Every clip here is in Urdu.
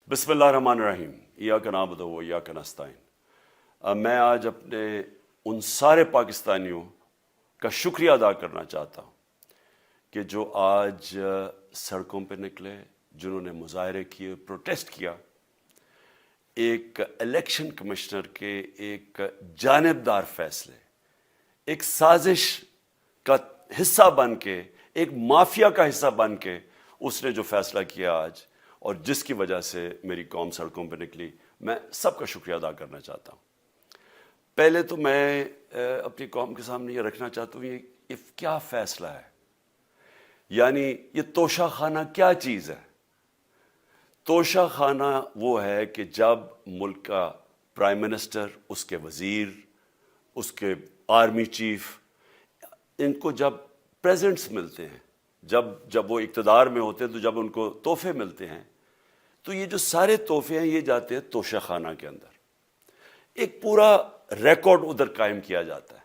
بسم اللہ الرحمن الرحیم ایاک نعبد و ایاک نستعین۔ میں آج اپنے ان سارے پاکستانیوں کا شکریہ ادا کرنا چاہتا ہوں کہ جو آج سڑکوں پہ نکلے، جنہوں نے مظاہرے کیے، پروٹیسٹ کیا، ایک الیکشن کمشنر کے ایک جانبدار فیصلے، ایک سازش کا حصہ بن کے، ایک مافیا کا حصہ بن کے اس نے جو فیصلہ کیا آج، اور جس کی وجہ سے میری قوم سڑکوں پہ نکلی، میں سب کا شکریہ ادا کرنا چاہتا ہوں۔ پہلے تو میں اپنی قوم کے سامنے یہ رکھنا چاہتا ہوں، یہ کیا فیصلہ ہے، یعنی یہ توشہ خانہ کیا چیز ہے؟ توشہ خانہ وہ ہے کہ جب ملک کا پرائم منسٹر، اس کے وزیر، اس کے آرمی چیف، ان کو جب پریزنٹس ملتے ہیں، جب وہ اقتدار میں ہوتے ہیں، تو جب ان کو تحفے ملتے ہیں، تو یہ جو سارے تحفے ہیں یہ جاتے ہیں توشہ خانہ کے اندر۔ ایک پورا ریکارڈ ادھر قائم کیا جاتا ہے۔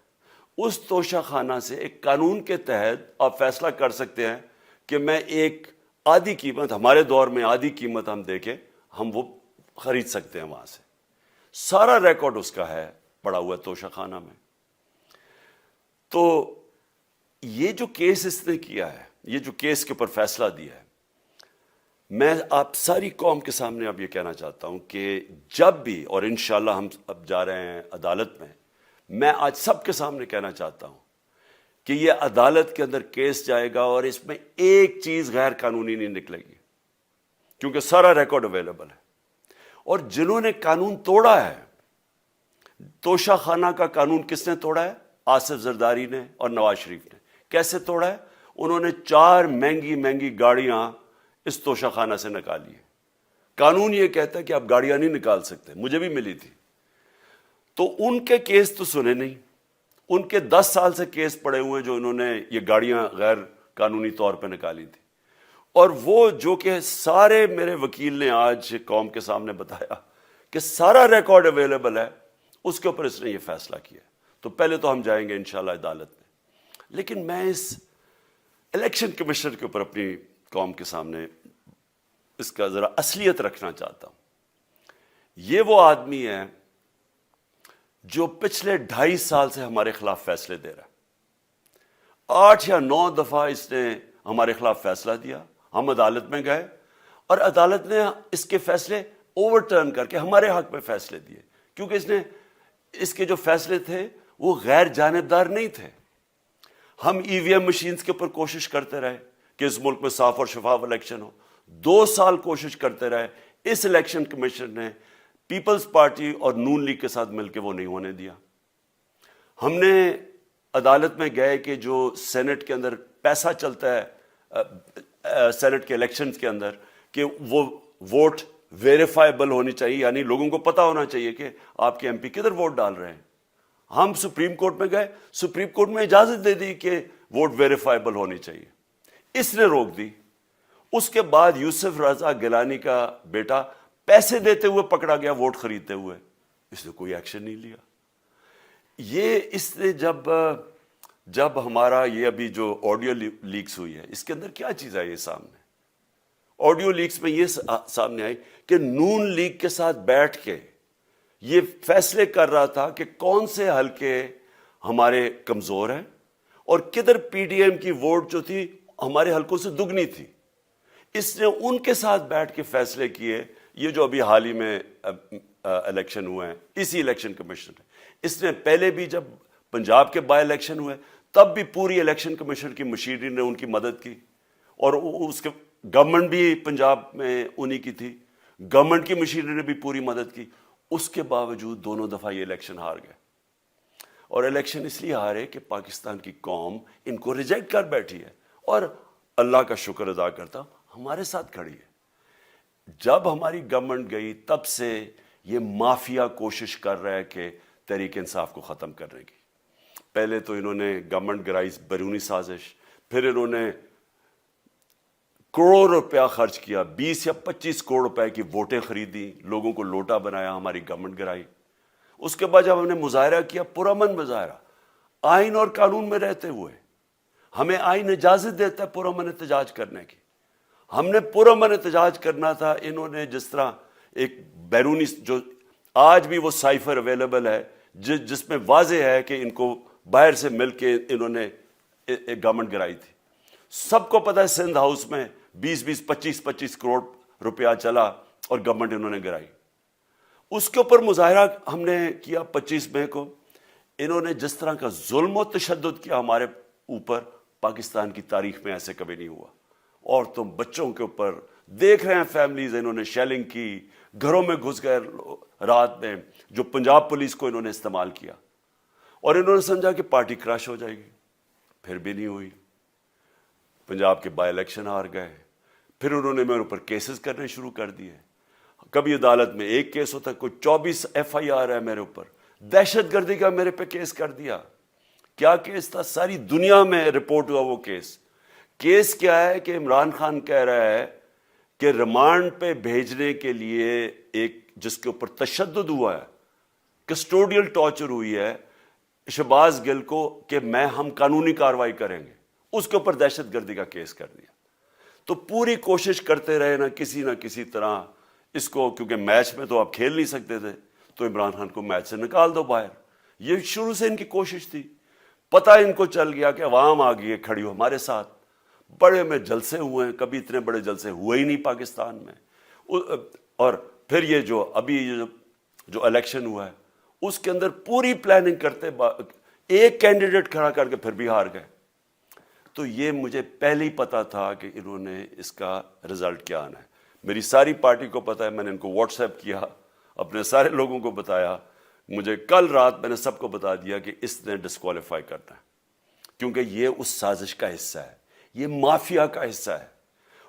اس توشہ خانہ سے ایک قانون کے تحت آپ فیصلہ کر سکتے ہیں کہ میں ایک آدھی قیمت، ہمارے دور میں آدھی قیمت ہم دے کے ہم وہ خرید سکتے ہیں وہاں سے۔ سارا ریکارڈ اس کا ہے پڑا ہوا توشہ خانہ میں۔ تو یہ جو کیس اس نے کیا ہے، یہ جو کیس کے اوپر فیصلہ دیا ہے، میں آپ ساری قوم کے سامنے اب یہ کہنا چاہتا ہوں کہ جب بھی، اور انشاءاللہ ہم اب جا رہے ہیں عدالت میں آج سب کے سامنے کہنا چاہتا ہوں کہ یہ عدالت کے اندر کیس جائے گا اور اس میں ایک چیز غیر قانونی نہیں نکلے گی، کیونکہ سارا ریکارڈ اویلیبل ہے۔ اور جنہوں نے قانون توڑا ہے، توشہ خانہ کا قانون کس نے توڑا ہے؟ آصف زرداری نے اور نواز شریف نے۔ کیسے توڑا ہے؟ انہوں نے 4 مہنگی گاڑیاں اس توشہ خانہ سے نکالی ہے۔ قانون یہ کہتا ہے کہ آپ گاڑیاں نہیں نکال سکتے، مجھے بھی ملی تھی۔ تو ان کے کیس تو سنے نہیں، ان کے 10 سال سے کیس پڑے ہوئے جو انہوں نے یہ گاڑیاں غیر قانونی طور پہ نکالی تھی۔ اور وہ جو کہ سارے میرے وکیل نے آج قوم کے سامنے بتایا کہ سارا ریکارڈ اویلیبل ہے، اس کے اوپر اس نے یہ فیصلہ کیا۔ تو پہلے تو ہم جائیں گے انشاءاللہ عدالت میں، لیکن میں اس الیکشن کمشنر کے اوپر اپنی قوم کے سامنے اس کا ذرا اصلیت رکھنا چاہتا ہوں۔ یہ وہ آدمی ہے جو پچھلے 2.5 سال سے ہمارے خلاف فیصلے دے رہا ہے۔ 8 یا 9 دفعہ اس نے ہمارے خلاف فیصلہ دیا، ہم عدالت میں گئے اور عدالت نے اس کے فیصلے اوور ٹرن کر کے ہمارے حق میں فیصلے دیے، کیونکہ اس کے جو فیصلے تھے وہ غیر جانبدار نہیں تھے۔ ہم EVM مشینز کے اوپر کوشش کرتے رہے کہ اس ملک میں صاف اور شفاف الیکشن ہو، 2 سال کوشش کرتے رہے۔ اس الیکشن کمیشن نے پیپلز پارٹی اور نون لیگ کے ساتھ مل کے وہ نہیں ہونے دیا۔ ہم نے عدالت میں گئے کہ جو سینٹ کے اندر پیسہ چلتا ہے، سینٹ کے الیکشنز کے اندر، کہ وہ ووٹ ویریفائبل ہونی چاہیے، یعنی لوگوں کو پتہ ہونا چاہیے کہ آپ کے MP کدھر ووٹ ڈال رہے ہیں۔ ہم سپریم کورٹ میں گئے، سپریم کورٹ میں اجازت دے دی کہ ووٹ ویریفائبل ہونی چاہیے، اس نے روک دی۔ اس کے بعد یوسف رضا گیلانی کا بیٹا پیسے دیتے ہوئے پکڑا گیا ووٹ خریدتے ہوئے، اس نے کوئی ایکشن نہیں لیا۔ یہ اس نے جب ہمارا یہ ابھی جو آڈیو لیکس ہوئی ہے، اس کے اندر کیا چیز آئی ہے سامنے؟ آڈیو لیکس میں یہ سامنے آئی کہ نون لیگ کے ساتھ بیٹھ کے یہ فیصلے کر رہا تھا کہ کون سے حلقے ہمارے کمزور ہیں اور کدھر PDM کی ووٹ جو تھی ہمارے حلقوں سے دگنی تھی۔ اس نے ان کے ساتھ بیٹھ کے فیصلے کیے۔ یہ جو ابھی حال ہی میں الیکشن ہوئے ہیں، اسی الیکشن کمیشن نے، اس نے پہلے بھی جب پنجاب کے بائی الیکشن ہوئے تب بھی پوری الیکشن کمیشن کی مشینری نے ان کی مدد کی، اور اس کے گورنمنٹ بھی پنجاب میں انہی کی تھی، گورنمنٹ کی مشینری نے بھی پوری مدد کی۔ اس کے باوجود دونوں دفعہ یہ الیکشن ہار گئے، اور الیکشن اس لیے ہارے کہ پاکستان کی قوم ان کو ریجیکٹ کر بیٹھی ہے، اور اللہ کا شکر ادا کرتا ہوں ہمارے ساتھ کھڑی ہے۔ جب ہماری گورنمنٹ گئی تب سے یہ مافیا کوشش کر رہا ہے کہ تحریک انصاف کو ختم کرنے کی۔ پہلے تو انہوں نے گورنمنٹ گرائی بیرونی سازش، پھر انہوں نے کروڑ روپیہ خرچ کیا، 20 یا 25 کروڑ روپے کی ووٹیں خریدی، لوگوں کو لوٹا بنایا، ہماری گورنمنٹ گرائی۔ اس کے بعد جب ہم نے مظاہرہ کیا، پرامن مظاہرہ، آئین اور قانون میں رہتے ہوئے، ہمیں آئین اجازت دیتا ہے پرامن احتجاج کرنے کی، ہم نے پرامن احتجاج کرنا تھا۔ انہوں نے جس طرح ایک بیرونی جو آج بھی وہ سائفر اویلیبل ہے جس میں واضح ہے کہ ان کو باہر سے مل کے انہوں نے ایک گورنمنٹ گرائی تھی. سب کو پتہ ہے سندھ ہاؤس میں 20 25 کروڑ روپیہ چلا اور گورنمنٹ انہوں نے گرائی. اس کے اوپر مظاہرہ ہم نے کیا 25 مئی کو. انہوں نے جس طرح کا ظلم و تشدد کیا ہمارے اوپر, پاکستان کی تاریخ میں ایسے کبھی نہیں ہوا. عورتوں بچوں کے اوپر دیکھ رہے ہیں فیملیز, انہوں نے شیلنگ کی, گھروں میں گھس گئے رات میں, جو پنجاب پولیس کو انہوں نے استعمال کیا, اور انہوں نے سمجھا کہ پارٹی کراش ہو جائے گی. پھر بھی نہیں ہوئی. پنجاب کے بائی الیکشن ہار گئے. پھر انہوں نے میرے اوپر کیسز کرنے شروع کر دیے. کبھی عدالت میں ایک کیس ہوتا ہے, کوئی 24 FIR ہے میرے اوپر. دہشت گردی کا میرے پہ کیس کر دیا. کیا کیس تھا؟ ساری دنیا میں رپورٹ ہوا وہ کیس. کیس کیا ہے کہ عمران خان کہہ رہا ہے کہ ریمانڈ پہ بھیجنے کے لیے ایک جس کے اوپر تشدد ہوا ہے, کسٹوڈیل ٹارچر ہوئی ہے شہباز گل کو, کہ ہم قانونی کارروائی کریں گے, اس کے اوپر دہشت گردی کا کیس کر دیا. تو پوری کوشش کرتے رہے نہ کسی طرح اس کو, کیونکہ میچ میں تو آپ کھیل نہیں سکتے تھے, تو عمران خان کو میچ سے نکال دو باہر. یہ شروع سے ان کی کوشش تھی. پتہ ان کو چل گیا کہ عوام آ گئی ہے کھڑی ہو ہمارے ساتھ. بڑے میں جلسے ہوئے ہیں, کبھی اتنے بڑے جلسے ہوئے ہی نہیں پاکستان میں. اور پھر یہ جو ابھی جو الیکشن ہوا ہے اس کے اندر پوری پلاننگ کرتے ایک کینڈیڈیٹ کھڑا کر کے پھر بھی ہار گئے. تو یہ مجھے پہلے ہی پتا تھا کہ انہوں نے اس کا رزلٹ کیا آنا ہے. میری ساری پارٹی کو پتا ہے, میں نے ان کو واٹس ایپ کیا, اپنے سارے لوگوں کو بتایا. مجھے کل رات میں نے سب کو بتا دیا کہ اس نے ڈسکوالیفائی کرنا ہے, کیونکہ یہ اس سازش کا حصہ ہے, یہ مافیا کا حصہ ہے.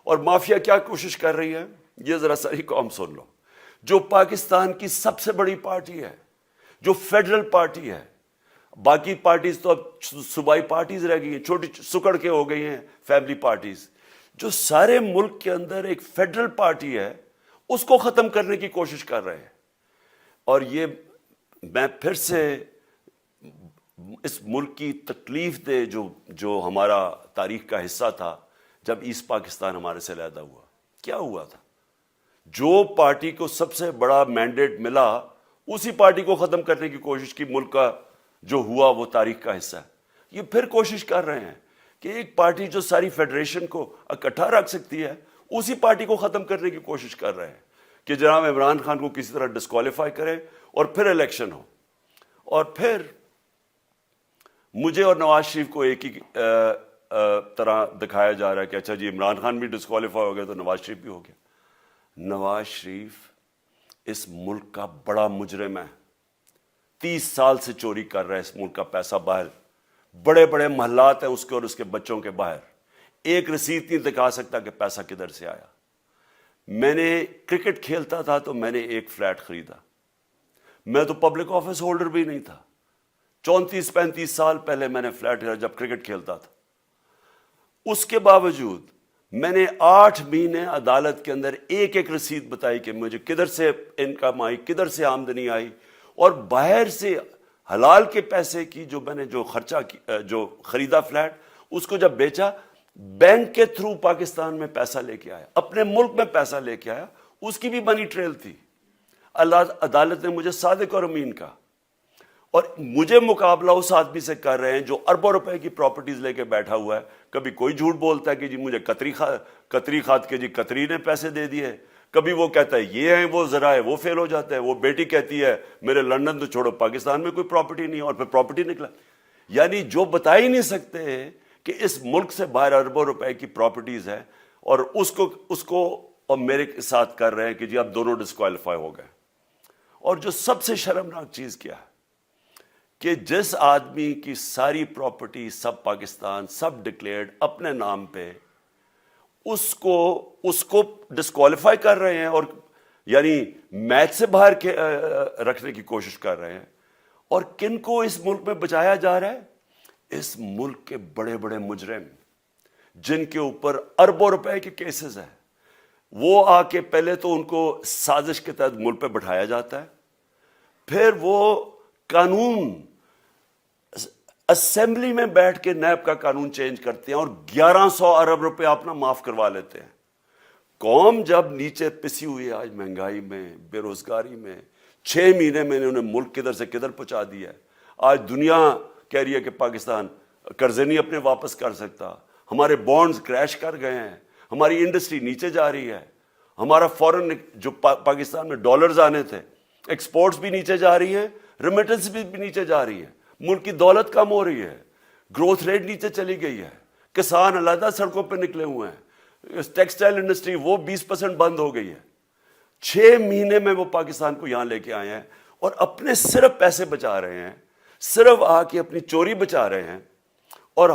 اور مافیا کیا کوشش کر رہی ہے, یہ ذرا ساری قوم سن لو. جو پاکستان کی سب سے بڑی پارٹی ہے, جو فیڈرل پارٹی ہے, باقی پارٹیز تو اب صوبائی پارٹیز رہ گئی ہیں, چھوٹی سکڑ کے ہو گئی ہیں فیملی پارٹیز. جو سارے ملک کے اندر ایک فیڈرل پارٹی ہے, اس کو ختم کرنے کی کوشش کر رہے ہیں. اور یہ میں پھر سے اس ملک کی تکلیف دے جو ہمارا تاریخ کا حصہ تھا, جب ایسٹ پاکستان ہمارے سے علیحدہ ہوا, کیا ہوا تھا؟ جو پارٹی کو سب سے بڑا مینڈیٹ ملا اسی پارٹی کو ختم کرنے کی کوشش کی. ملک کا جو ہوا وہ تاریخ کا حصہ ہے. یہ پھر کوشش کر رہے ہیں کہ ایک پارٹی جو ساری فیڈریشن کو اکٹھا رکھ سکتی ہے, اسی پارٹی کو ختم کرنے کی کوشش کر رہے ہیں کہ جناب عمران خان کو کسی طرح ڈسکوالیفائی کرے اور پھر الیکشن ہو. اور پھر مجھے اور نواز شریف کو ایک ہی طرح دکھایا جا رہا ہے کہ اچھا جی عمران خان بھی ڈسکوالیفائی ہو گیا تو نواز شریف بھی ہو گیا. نواز شریف اس ملک کا بڑا مجرم ہے. 30 سال سے چوری کر رہا ہے اس ملک کا پیسہ باہر. بڑے بڑے محلات ہیں اس کے اور اس کے بچوں کے باہر. ایک رسید نہیں دکھا سکتا کہ پیسہ کدھر سے آیا. میں نے کرکٹ کھیلتا تھا تو میں نے ایک فلیٹ خریدا. میں تو پبلک آفس ہولڈر بھی نہیں تھا. 34-35 سال پہلے میں نے فلیٹ خریدا جب کرکٹ کھیلتا تھا. اس کے باوجود میں نے 8 مہینے عدالت کے اندر ایک رسید بتائی کہ مجھے کدھر سے انکم آئی, کدھر سے آمدنی آئی, اور باہر سے حلال کے پیسے کی جو میں نے جو خریدا فلیٹ, اس کو جب بیچا بینک کے تھرو پاکستان میں پیسہ لے کے آیا, اپنے ملک میں پیسہ لے کے آیا. اس کی بھی منی ٹریل تھی. عدالت نے مجھے صادق اور امین کہا, اور مجھے مقابلہ اس آدمی سے کر رہے ہیں جو اربوں روپے کی پراپرٹیز لے کے بیٹھا ہوا ہے. کبھی کوئی جھوٹ بولتا ہے کہ جی مجھے قطری کھاد کے جی قطری نے پیسے دے دیے, کبھی وہ کہتا ہے یہ ہیں وہ ذرائع, وہ فیل ہو جاتا ہے. وہ بیٹی کہتی ہے میرے لندن تو چھوڑو پاکستان میں کوئی پراپرٹی نہیں, اور پھر پراپرٹی نکلا. یعنی جو بتا ہی نہیں سکتے کہ اس ملک سے باہر اربوں روپے کی پراپرٹیز ہے, اور اس کو اور میرے ساتھ کر رہے ہیں کہ جی اب دونوں ڈسکوالیفائی ہو گئے. اور جو سب سے شرمناک چیز کیا ہے کہ جس آدمی کی ساری پراپرٹی سب پاکستان سب ڈکلیئرڈ اپنے نام پہ, اس کو ڈسکوالیفائی کر رہے ہیں, اور یعنی میچ سے باہر رکھنے کی کوشش کر رہے ہیں. اور کن کو اس ملک میں بچایا جا رہا ہے؟ اس ملک کے بڑے بڑے مجرم جن کے اوپر اربوں روپے کے کیسز ہیں, وہ آ کے پہلے تو ان کو سازش کے تحت ملک پہ بٹھایا جاتا ہے, پھر وہ قانون اسمبلی میں بیٹھ کے نیب کا قانون چینج کرتے ہیں اور 1100 ارب روپے اپنا معاف کروا لیتے ہیں. قوم جب نیچے پسی ہوئی ہے آج مہنگائی میں, بے روزگاری میں, 6 مہینے میں انہوں نے ملک کدھر سے کدھر پہنچا دیا ہے. آج دنیا کہہ رہی ہے کہ پاکستان قرضے نہیں اپنے واپس کر سکتا, ہمارے بانڈز کریش کر گئے ہیں, ہماری انڈسٹری نیچے جا رہی ہے, ہمارا فورن جو پاکستان میں ڈالرز آنے تھے ایکسپورٹس بھی نیچے جا رہی ہیں, ریمیٹنس بھی نیچے جا رہی ہے, ملک کی دولت کم ہو رہی ہے, گروتھ ریٹ نیچے چلی گئی ہے, کسان علیحدہ سڑکوں پہ نکلے ہوئے ہیں, ٹیکسٹائل انڈسٹری وہ 20% بند ہو گئی ہے. 6 مہینے میں وہ پاکستان کو یہاں لے کے آئے ہیں اور اپنے صرف پیسے بچا رہے ہیں, صرف آ کے اپنی چوری بچا رہے ہیں. اور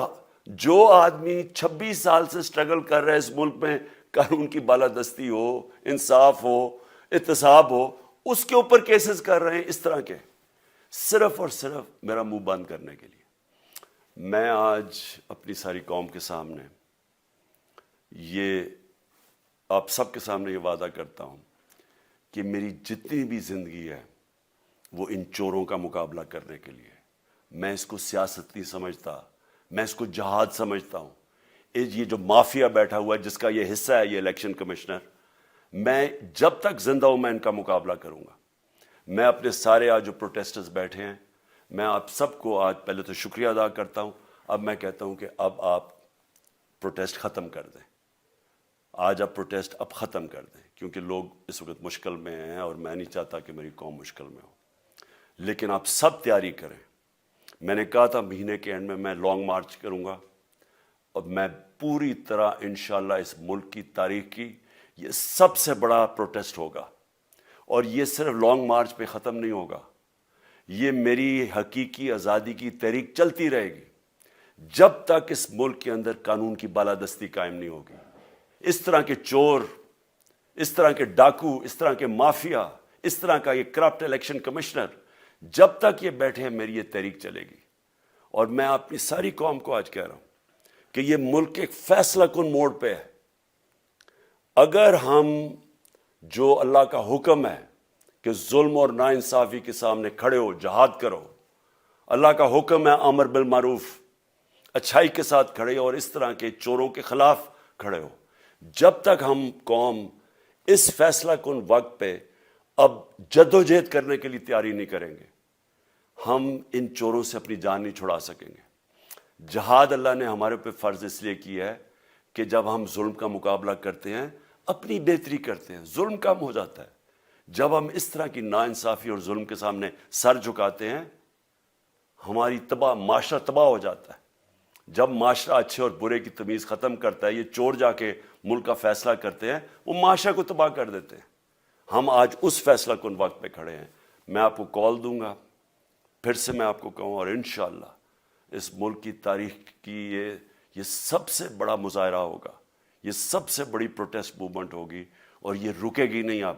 جو آدمی 26 سال سے سٹرگل کر رہا ہے اس ملک میں, قانون کی بالادستی ہو, انصاف ہو, احتساب ہو, اس کے اوپر کیسز کر رہے ہیں اس طرح کے, صرف اور صرف میرا منہ بند کرنے کے لیے. میں آج اپنی ساری قوم کے سامنے یہ آپ سب کے سامنے یہ وعدہ کرتا ہوں کہ میری جتنی بھی زندگی ہے وہ ان چوروں کا مقابلہ کرنے کے لیے. میں اس کو سیاست نہیں سمجھتا, میں اس کو جہاد سمجھتا ہوں. یہ جو مافیا بیٹھا ہوا ہے جس کا یہ حصہ ہے یہ الیکشن کمشنر, میں جب تک زندہ ہوں میں ان کا مقابلہ کروں گا. میں اپنے سارے آج جو پروٹیسٹرز بیٹھے ہیں, میں آپ سب کو آج پہلے تو شکریہ ادا کرتا ہوں. اب میں کہتا ہوں کہ اب آپ پروٹیسٹ ختم کر دیں. آج آپ پروٹیسٹ اب ختم کر دیں, کیونکہ لوگ اس وقت مشکل میں ہیں اور میں نہیں چاہتا کہ میری قوم مشکل میں ہو. لیکن آپ سب تیاری کریں. میں نے کہا تھا مہینے کے اینڈ میں لانگ مارچ کروں گا, اور میں پوری طرح انشاءاللہ اس ملک کی تاریخ کی یہ سب سے بڑا پروٹیسٹ ہوگا. اور یہ صرف لانگ مارچ پہ ختم نہیں ہوگا, یہ میری حقیقی آزادی کی تحریک چلتی رہے گی جب تک اس ملک کے اندر قانون کی بالادستی قائم نہیں ہوگی. اس طرح کے چور, اس طرح کے ڈاکو, اس طرح کے مافیا, اس طرح کا یہ کرپٹ الیکشن کمشنر, جب تک یہ بیٹھے ہیں میری یہ تحریک چلے گی. اور میں اپنی ساری قوم کو آج کہہ رہا ہوں کہ یہ ملک ایک فیصلہ کن موڑ پہ ہے. اگر ہم جو اللہ کا حکم ہے کہ ظلم اور ناانصافی کے سامنے کھڑے ہو, جہاد کرو, اللہ کا حکم ہے امر بالمعروف, اچھائی کے ساتھ کھڑے ہو اور اس طرح کے چوروں کے خلاف کھڑے ہو, جب تک ہم قوم اس فیصلہ کن وقت پہ اب جدوجہد کرنے کے لیے تیاری نہیں کریں گے, ہم ان چوروں سے اپنی جان نہیں چھڑا سکیں گے. جہاد اللہ نے ہمارے پہ فرض اس لیے کیا ہے کہ جب ہم ظلم کا مقابلہ کرتے ہیں اپنی بہتری کرتے ہیں, ظلم کم ہو جاتا ہے. جب ہم اس طرح کی ناانصافی اور ظلم کے سامنے سر جھکاتے ہیں ہماری معاشرہ تباہ ہو جاتا ہے. جب معاشرہ اچھے اور برے کی تمیز ختم کرتا ہے, یہ چور جا کے ملک کا فیصلہ کرتے ہیں, وہ معاشرہ کو تباہ کر دیتے ہیں. ہم آج اس فیصلہ کن وقت پہ کھڑے ہیں. میں آپ کو کال دوں گا, پھر سے میں آپ کو کہوں, اور انشاءاللہ اس ملک کی تاریخ کی یہ سب سے بڑا مظاہرہ ہوگا, یہ سب سے بڑی پروٹیسٹ موومنٹ ہوگی, اور یہ رکے گی نہیں. اب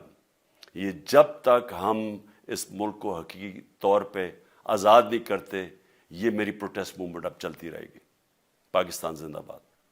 یہ جب تک ہم اس ملک کو حقیقی طور پہ آزاد نہیں کرتے, یہ میری پروٹیسٹ موومنٹ اب چلتی رہے گی. پاکستان زندہ باد.